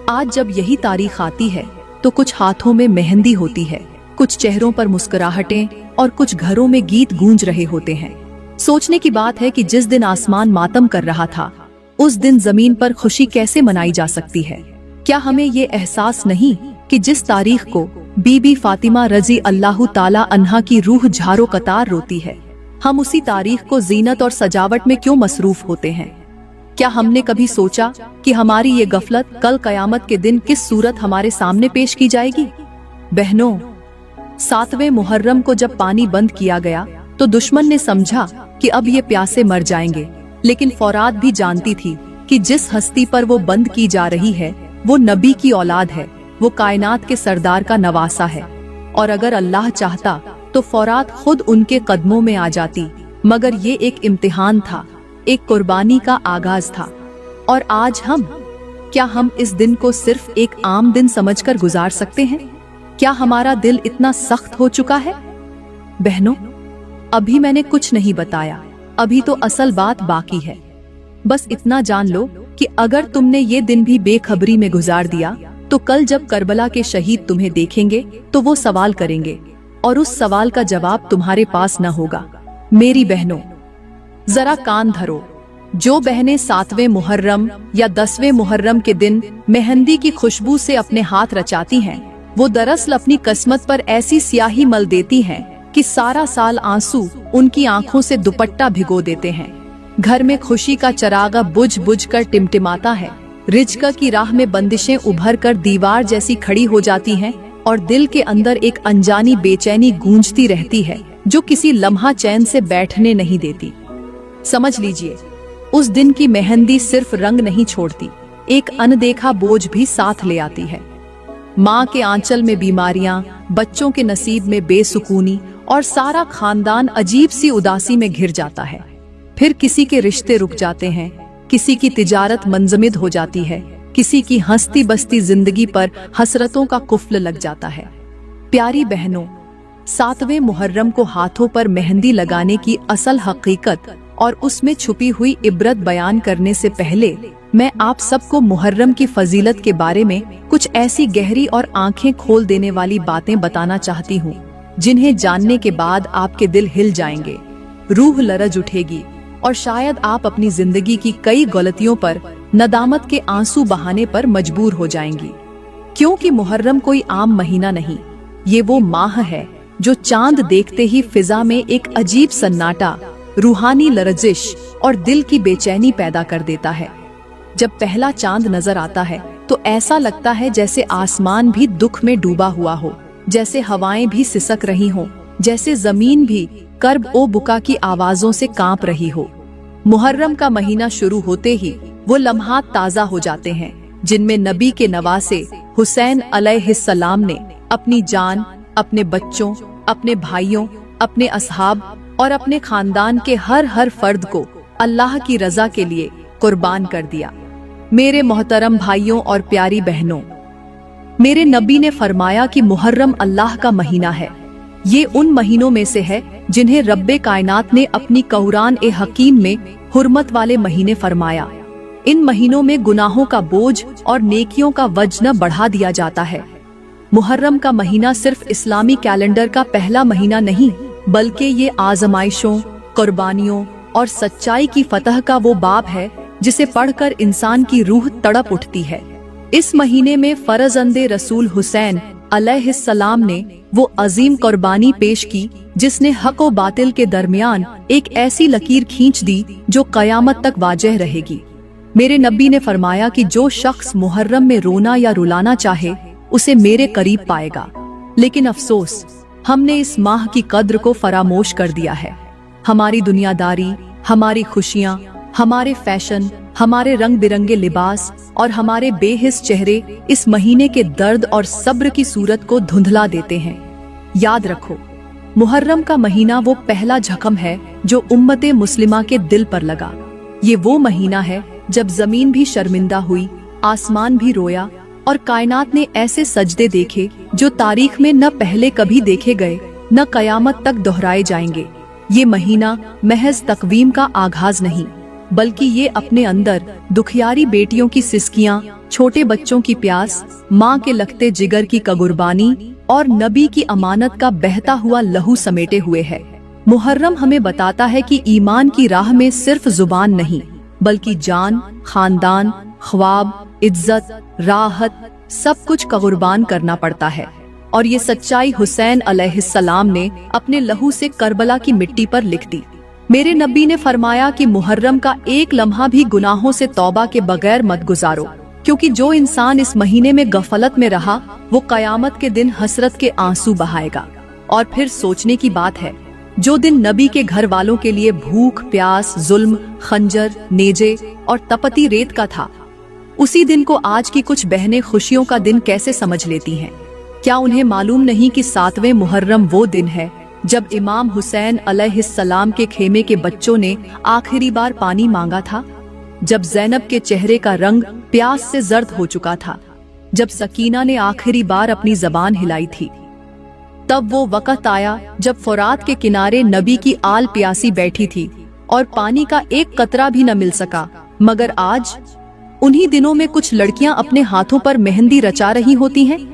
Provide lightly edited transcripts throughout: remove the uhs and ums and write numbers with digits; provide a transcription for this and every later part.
आज जब यही तारीख आती है तो कुछ हाथों में मेहंदी होती है, कुछ चेहरों पर मुस्कुराहटें और कुछ घरों में गीत गूंज रहे होते हैं। सोचने की बात है कि जिस दिन आसमान मातम कर रहा था, उस दिन जमीन पर खुशी कैसे मनाई जा सकती है। क्या हमें ये एहसास नहीं कि जिस तारीख को बीबी फातिमा रजी अल्लाह ताला अन्हा की रूह झारो कतार रोती है, हम उसी तारीख को जीनत और सजावट में क्यों मसरूफ होते हैं। क्या हमने कभी सोचा कि हमारी ये गफलत कल कयामत के दिन किस सूरत हमारे सामने पेश की जाएगी। बहनों, 7वें मुहर्रम को जब पानी बंद किया गया तो दुश्मन ने समझा कि अब ये प्यासे मर जाएंगे, लेकिन फौरात भी जानती थी कि जिस हस्ती पर वो बंद की जा रही है वो नबी की औलाद है, वो कायनात के सरदार का नवासा है। और अगर अल्लाह चाहता तो फौरात खुद उनके कदमों में आ जाती, मगर ये एक इम्तिहान था, एक कुर्बानी का आगाज था। और आज क्या हम इस दिन को सिर्फ एक आम दिन समझकर गुजार सकते हैं? क्या हमारा दिल इतना सख्त हो चुका है? बहनों, अभी मैंने कुछ नहीं बताया, अभी तो असल बात बाकी है। बस इतना जान लो कि अगर तुमने ये दिन भी बेखबरी में गुजार दिया तो कल जब करबला के शहीद तुम्हें देखेंगे तो वो सवाल करेंगे और उस सवाल का जवाब तुम्हारे पास न होगा। मेरी बहनों, जरा कान धरो। जो बहनें 7वें मुहर्रम या 10वें मुहर्रम के दिन मेहंदी की खुशबू से अपने हाथ रचाती हैं, वो दरअसल अपनी किस्मत पर ऐसी स्याही मल देती हैं कि सारा साल आंसू उनकी आंखों से दुपट्टा भिगो देते हैं। घर में खुशी का चरागा बुझ बुझ कर टिमटिमाता है, रिज्क की राह में बंदिशें उभर कर दीवार जैसी खड़ी हो जाती हैं और दिल के अंदर एक अनजानी बेचैनी गूंजती रहती है जो किसी लम्हा चैन से बैठने नहीं देती। समझ लीजिए, उस दिन की मेहंदी सिर्फ रंग नहीं छोड़ती, एक अनदेखा बोझ भी साथ ले आती है। माँ के आंचल में बीमारियां, बच्चों के नसीब में बेसुकूनी और सारा खानदान अजीब सी उदासी में घिर जाता है। फिर किसी के रिश्ते रुक जाते हैं, किसी की तिजारत मंजमिद हो जाती है, किसी की हंसती बसती जिंदगी पर हसरतों का कुफ्ल लग जाता है। प्यारी बहनों, 7वें मुहर्रम को हाथों पर मेहंदी लगाने की असल हकीकत और उसमें छुपी हुई इबरत बयान करने से पहले मैं आप सबको मुहर्रम की फजीलत के बारे में कुछ ऐसी गहरी और आंखें खोल देने वाली बातें बताना चाहती हूँ जिन्हें जानने के बाद आपके दिल हिल जाएंगे, रूह लरज उठेगी और शायद आप अपनी जिंदगी की कई गलतियों पर नदामत के आंसू बहाने पर मजबूर हो जाएंगी। क्योंकि मुहर्रम कोई आम महीना नहीं, ये वो माह है जो चांद देखते ही फिजा में एक अजीब सन्नाटा, रूहानी लरजिश और दिल की बेचैनी पैदा कर देता है। जब पहला चांद नजर आता है तो ऐसा लगता है जैसे आसमान भी दुख में डूबा हुआ हो, जैसे हवाएं भी सिसक रही हों, जैसे जमीन भी कर्ब ओ बुका की आवाजों से कांप रही हो। मुहर्रम का महीना शुरू होते ही वो लम्हात ताजा हो जाते हैं जिनमें नबी के नवासे हुसैन अलैहिस्सलाम ने अपनी जान, अपने बच्चों, अपने भाइयों, अपने असहाब और अपने खानदान के हर फर्द को अल्लाह की रजा के लिए कुर्बान कर दिया। मेरे मोहतरम भाइयों और प्यारी बहनों, मेरे नबी ने फरमाया कि मुहर्रम अल्लाह का महीना है। ये उन महीनों में से है जिन्हें रब्बे कायनात ने अपनी कुरान ए हकीम में हुर्मत वाले महीने फरमाया। इन महीनों में गुनाहों का बोझ और नेकियों का वजन बढ़ा दिया जाता है। मुहर्रम का महीना सिर्फ इस्लामी कैलेंडर का पहला महीना नहीं, बल्कि ये आजमाइशों, कुर्बानियों और सच्चाई की फतह का वो बाब है जिसे पढ़कर इंसान की रूह तड़प उठती है। इस महीने में फरजंदे रसूल हुसैन अलैहिस्सलाम ने वो अजीम कुर्बानी पेश की जिसने हक और बातिल के दरमियान एक ऐसी लकीर खींच दी जो कयामत तक वाजह रहेगी। मेरे नबी ने फरमाया कि जो शख्स मुहर्रम में रोना या रुलाना चाहे उसे मेरे करीब पाएगा। लेकिन अफसोस, हमने इस माह की कद्र को फरामोश कर दिया है। हमारी दुनियादारी, हमारी खुशियाँ, हमारे फैशन, हमारे रंग बिरंगे लिबास और हमारे बेहिस चेहरे इस महीने के दर्द और सब्र की सूरत को धुंधला देते हैं। याद रखो, मुहर्रम का महीना वो पहला जख्म है जो उम्मते मुस्लिमा के दिल पर लगा। ये वो महीना है जब जमीन भी शर्मिंदा हुई, आसमान भी रोया और कायनात ने ऐसे सजदे देखे जो तारीख में न पहले कभी देखे गए, न कयामत तक दोहराए जाएंगे। ये महीना महज तकवीम का आगाज नहीं, बल्कि ये अपने अंदर दुखियारी बेटियों की सिसकियां, छोटे बच्चों की प्यास, माँ के लगते जिगर की कुर्बानी और नबी की अमानत का बहता हुआ लहू समेटे हुए है। मुहर्रम हमें बताता है कि ईमान की राह में सिर्फ जुबान नहीं, बल्कि जान, खानदान, ख्वाब, इज्जत, राहत, सब कुछ कुर्बान करना पड़ता है। और ये सच्चाई हुसैन अलैहिस्सलाम ने अपने लहू से करबला की मिट्टी पर लिख दी। मेरे नबी ने फरमाया कि मुहर्रम का एक लम्हा भी गुनाहों से तौबा के बगैर मत गुजारो, क्योंकि जो इंसान इस महीने में गफलत में रहा वो कयामत के दिन हसरत के आंसू बहाएगा। और फिर सोचने की बात है, जो दिन नबी के घर वालों के लिए भूख, प्यास, जुल्म, खंजर, नेजे और तपती रेत का था, उसी दिन को आज की कुछ बहनें खुशियों का दिन कैसे समझ लेती हैं? क्या उन्हें मालूम नहीं कि 7वें मुहर्रम वो दिन है जब इमाम हुसैन अलैहिस्सलाम के खेमे के बच्चों ने आखिरी बार पानी मांगा था, जब ज़ैनब के चेहरे का रंग प्यास से जर्द हो चुका था, जब सकीना ने आखिरी बार अपनी जबान हिलाई थी। तब वो वक्त आया जब फुरात के किनारे नबी की आल प्यासी बैठी थी और पानी का एक कतरा भी न मिल सका। मगर आज उन्हीं दिनों में कुछ लड़कियां अपने हाथों पर मेहंदी रचा रही होती हैं।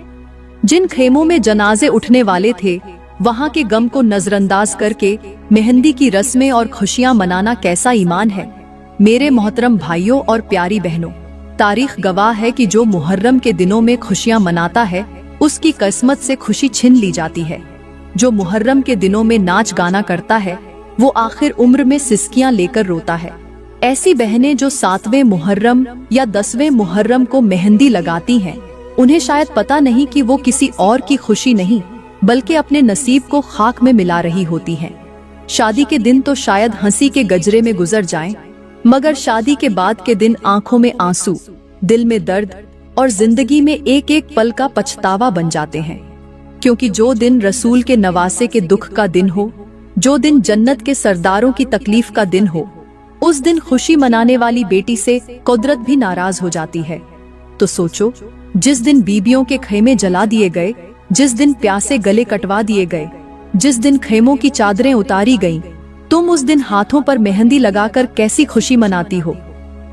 जिन खेमों में जनाजे उठने वाले थे, वहां के गम को नजरअंदाज करके मेहंदी की रस्में और खुशियां मनाना कैसा ईमान है। मेरे मोहतरम भाइयों और प्यारी बहनों, तारीख गवाह है कि जो मुहर्रम के दिनों में खुशियां मनाता है, उसकी किस्मत से खुशी छिन ली जाती है। जो मुहर्रम के दिनों में नाच गाना करता है, वो आखिर उम्र में सिसकियां लेकर रोता है। ऐसी बहनें जो 7वें मुहर्रम या 10वें मुहर्रम को मेहंदी लगाती हैं, उन्हें शायद पता नहीं कि वो किसी और की खुशी नहीं, बल्कि अपने नसीब को खाक में मिला रही होती हैं। शादी के दिन तो शायद हंसी के गजरे में गुजर जाएं, मगर शादी के बाद के दिन आंखों में आंसू, दिल में दर्द और जिंदगी में एक एक पल का पछतावा बन जाते हैं। क्योंकि जो दिन रसूल के नवासे के दुख का दिन हो, जो दिन जन्नत के सरदारों की तकलीफ का दिन हो, उस दिन खुशी मनाने वाली बेटी से कुदरत भी नाराज हो जाती है। तो सोचो, जिस दिन बीबियों के खेमे जला दिए गए, जिस दिन प्यासे गले कटवा दिए गए, जिस दिन खेमों की चादरें उतारी गईं, तुम उस दिन हाथों पर मेहंदी लगाकर कैसी खुशी मनाती हो?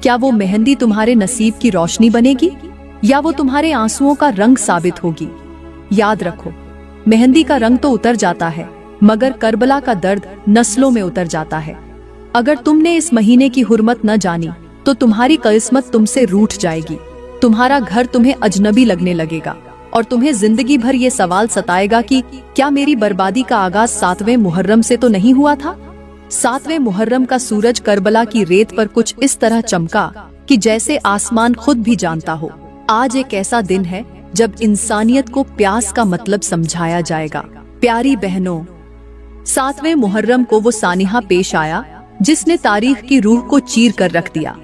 क्या वो मेहंदी तुम्हारे नसीब की रोशनी बनेगी या वो तुम्हारे आंसुओं का रंग साबित होगी? याद रखो, मेहंदी का रंग तो उतर जाता है, मगर करबला का दर्द नस्लों में उतर जाता है। अगर तुमने इस महीने की हुर्मत न जानी तो तुम्हारी किस्मत तुमसे रूठ जाएगी, तुम्हारा घर तुम्हें अजनबी लगने लगेगा और तुम्हें जिंदगी भर ये सवाल सताएगा कि क्या मेरी बर्बादी का आगाज 7वें मुहर्रम से तो नहीं हुआ था? 7वें मुहर्रम का सूरज करबला की रेत पर कुछ इस तरह चमका कि जैसे आसमान खुद भी जानता हो, आज एक ऐसा दिन है जब इंसानियत को प्यास का मतलब समझाया जाएगा। प्यारी बहनों, 7वें मुहर्रम को वो सानिहा पेश आया जिसने तारीख की रूह को चीर कर रख दिया।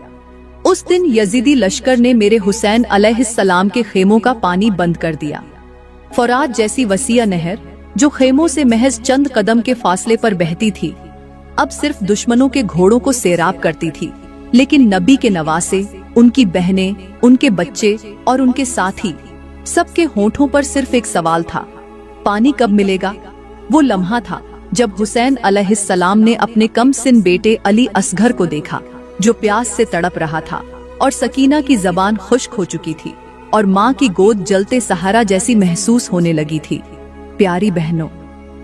उस दिन यजीदी लश्कर ने मेरे हुसैन अलैहिस्सलाम के खेमों का पानी बंद कर दिया। फुरात जैसी वसीया नहर जो खेमों से महज चंद कदम के फासले पर बहती थी, अब सिर्फ दुश्मनों के घोड़ों को सैराब करती थी। लेकिन नबी के नवासे, उनकी बहनें, उनके बच्चे और उनके साथी, सबके होठों पर सिर्फ एक सवाल था, पानी कब मिलेगा? वो लम्हा था जब हुसैन अलैहिस्सलाम ने अपने कम सिन बेटे अली असगर को देखा, जो प्यास से तड़प रहा था और सकीना की जबान खुश्क हो चुकी थी और माँ की गोद जलते सहारा जैसी महसूस होने लगी थी। प्यारी बहनों,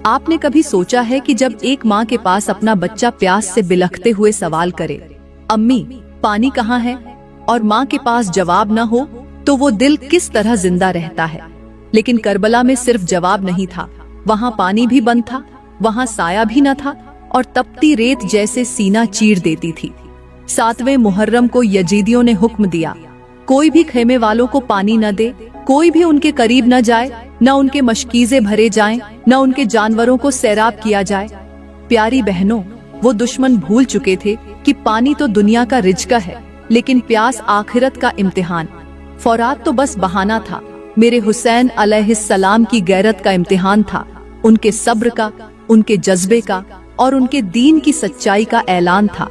आपने कभी सोचा है कि जब एक माँ के पास अपना बच्चा प्यास से बिलखते हुए सवाल करे, अम्मी पानी कहाँ है, और माँ के पास जवाब न हो, तो वो दिल किस तरह जिंदा रहता है? लेकिन करबला में सिर्फ जवाब नहीं था, वहाँ पानी भी बंद था, वहाँ साया भी न था और तपती रेत जैसे सीना चीर देती थी। 7वें मुहर्रम को यजीदियों ने हुक्म दिया, कोई भी खेमे वालों को पानी न दे, कोई भी उनके करीब न जाए, न उनके मशकीजे भरे जाएं, न उनके जानवरों को सैराब किया जाए। प्यारी बहनों, वो दुश्मन भूल चुके थे कि पानी तो दुनिया का रिज़्क है, लेकिन प्यास आखिरत का इम्तिहान। फौरात तो बस बहाना था, मेरे हुसैन अलैहिस्सलाम की गैरत का इम्तिहान था, उनके सब्र का, उनके जज्बे का और उनके दीन की सच्चाई का ऐलान था।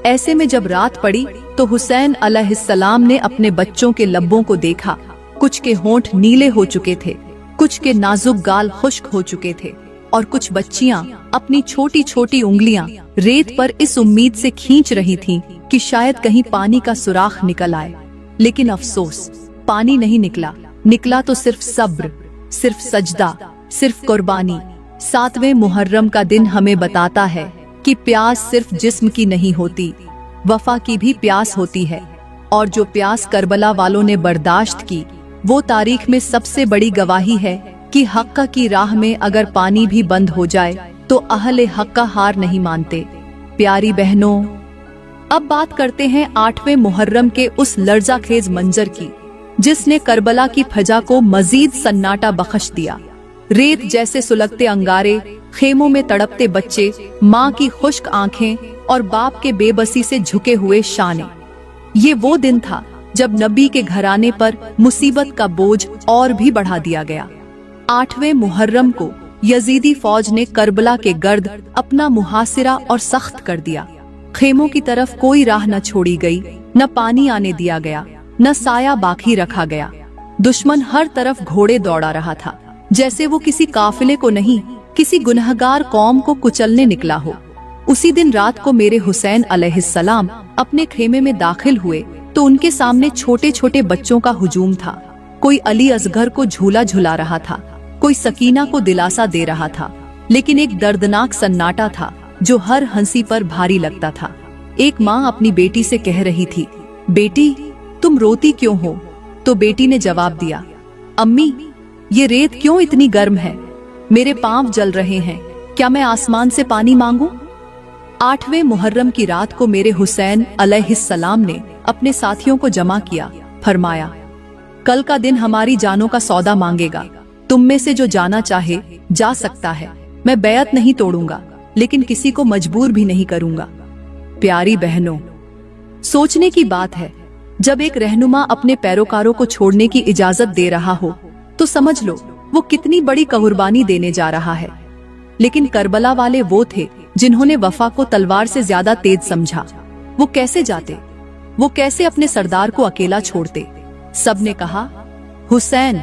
ऐसे में जब रात पड़ी तो हुसैन अलैहिस्सलाम ने अपने बच्चों के लब्बों को देखा। कुछ के होंठ नीले हो चुके थे, कुछ के नाजुक गाल खुश्क हो चुके थे और कुछ बच्चियां अपनी छोटी छोटी उंगलियां रेत पर इस उम्मीद से खींच रही थीं कि शायद कहीं पानी का सुराख निकल आए। लेकिन अफसोस, पानी नहीं निकला, निकला तो सिर्फ सब्र, सिर्फ सजदा, सिर्फ कुर्बानी। 7वें मुहर्रम का दिन हमें बताता है कि प्यास सिर्फ जिस्म की नहीं होती, वफा की भी प्यास होती है। और जो प्यास करबला वालों ने बर्दाश्त की, वो तारीख में सबसे बड़ी गवाही है कि हक़ की राह में अगर पानी भी बंद हो जाए तो अहले हक़ का हार नहीं मानते। प्यारी बहनों, अब बात करते हैं 8वें मुहर्रम के उस लर्ज़ाखेज मंजर की, जिसने करबला की फजा को मजीद सन्नाटा बख्श दिया। रेत जैसे सुलगते अंगारे, खेमों में तड़पते बच्चे, माँ की खुश्क आंखें और बाप के बेबसी से झुके हुए शाने। ये वो दिन था जब नबी के घराने पर मुसीबत का बोझ और भी बढ़ा दिया गया। 8वें मुहर्रम को यजीदी फौज ने करबला के गर्द अपना मुहासिरा और सख्त कर दिया। खेमों की तरफ कोई राह न छोड़ी गई, न पानी आने दिया गया, न साया बाकी रखा गया। दुश्मन हर तरफ घोड़े दौड़ा रहा था, जैसे वो किसी काफिले को नहीं, किसी गुनहगार कौम को कुचलने निकला हो। उसी दिन रात को मेरे हुसैन अलैहिस्सलाम अपने खेमे में दाखिल हुए तो उनके सामने छोटे छोटे बच्चों का हुजूम था। कोई अली असगर को झूला झुला रहा था, कोई सकीना को दिलासा दे रहा था, लेकिन एक दर्दनाक सन्नाटा था जो हर हंसी पर भारी लगता था। एक माँ अपनी बेटी से कह रही थी, बेटी तुम रोती क्यों हो? तो बेटी ने जवाब दिया, अम्मी ये रेत क्यों इतनी गर्म है? मेरे पांव जल रहे हैं, क्या मैं आसमान से पानी मांगूं? 8वें मुहर्रम की रात को मेरे हुसैन अलैहिस्सलाम ने अपने साथियों को जमा किया, फरमाया, कल का दिन हमारी जानों का सौदा मांगेगा। तुम में से जो जाना चाहे जा सकता है। मैं बैयत नहीं तोड़ूंगा, लेकिन किसी को मजबूर भी नहीं करूंगा। प्यारी बहनों, सोचने की बात है, जब एक रहनुमा अपने पैरोकारों को छोड़ने की इजाजत दे रहा हो तो समझ लो वो कितनी बड़ी कुर्बानी देने जा रहा है। लेकिन करबला वाले वो थे जिन्होंने वफा को तलवार से ज्यादा तेज समझा। वो कैसे जाते, वो कैसे अपने सरदार को अकेला छोड़ते? सब ने कहा, हुसैन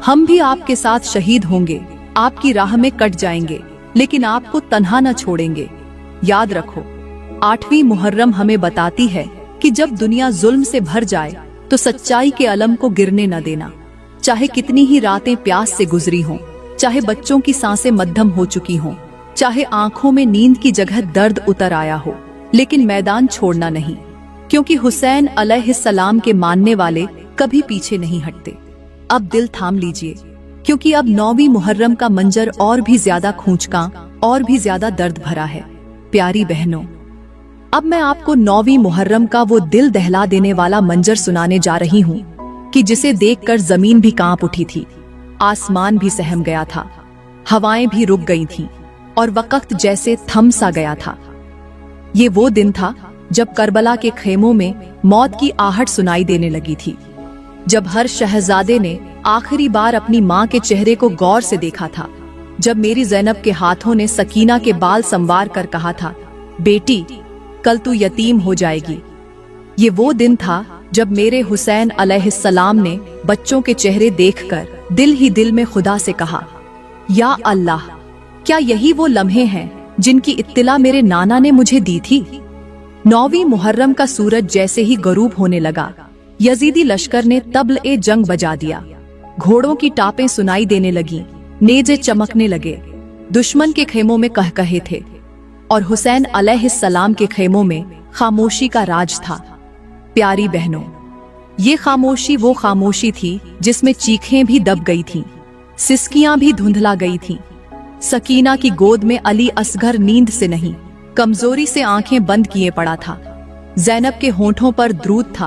हम भी आपके साथ शहीद होंगे, आपकी राह में कट जाएंगे, लेकिन आपको तन्हा न छोड़ेंगे। याद रखो, 8वीं मुहर्रम हमें बताती है कि जब दुनिया जुल्म से भर जाए तो सच्चाई के अलम को गिरने न देना। चाहे कितनी ही रातें प्यास से गुजरी हों, चाहे बच्चों की सांसें मद्धम हो चुकी हों, चाहे आंखों में नींद की जगह दर्द उतर आया हो, लेकिन मैदान छोड़ना नहीं, क्योंकि हुसैन अलैहिस्सलाम के मानने वाले कभी पीछे नहीं हटते। अब दिल थाम लीजिए, क्योंकि अब 9वीं मुहर्रम का मंजर और भी ज्यादा खूंचकां और भी ज्यादा दर्द भरा है। प्यारी बहनों, अब मैं आपको 9वीं मुहर्रम का वो दिल दहला देने वाला मंजर सुनाने जा रही हूँ कि जिसे देखकर जमीन भी कांप उठी थी, आसमान भी सहम गया था, हवाएं भी रुक गई थीं और वक्त जैसे थम सा गया था। ये वो दिन था जब करबला के खेमों में मौत की आहट सुनाई देने लगी थी, जब हर शहजादे ने आखिरी बार अपनी माँ के चेहरे को गौर से देखा था, जब मेरी ज़ैनब के हाथों ने सकीना के बाल संवार कर कहा था, बेटी कल तू यतीम हो जाएगी। ये वो दिन था जब मेरे हुसैन अलैहिस्सलाम ने बच्चों के चेहरे देखकर दिल ही दिल में खुदा से कहा, या अल्लाह, क्या यही वो लम्हे हैं जिनकी इत्तिला मेरे नाना ने मुझे दी थी? 9वीं मुहर्रम का सूरज जैसे ही गरूब होने लगा, यजीदी लश्कर ने तबल ए जंग बजा दिया। घोड़ों की टापें सुनाई देने लगी, नेजे चमकने लगे। दुश्मन के खेमों में कहकहे थे और हुसैन अलैहिस्सलाम के खेमों में खामोशी का राज था। प्यारी बहनों, ये खामोशी वो खामोशी थी जिसमें चीखें भी दब गई थीं, सिसकियां भी धुंधला गई थीं। सकीना की गोद में अली असगर नींद से नहीं, कमजोरी से आंखें बंद किए पड़ा था। ज़ैनब के होंठों पर द्रूद था,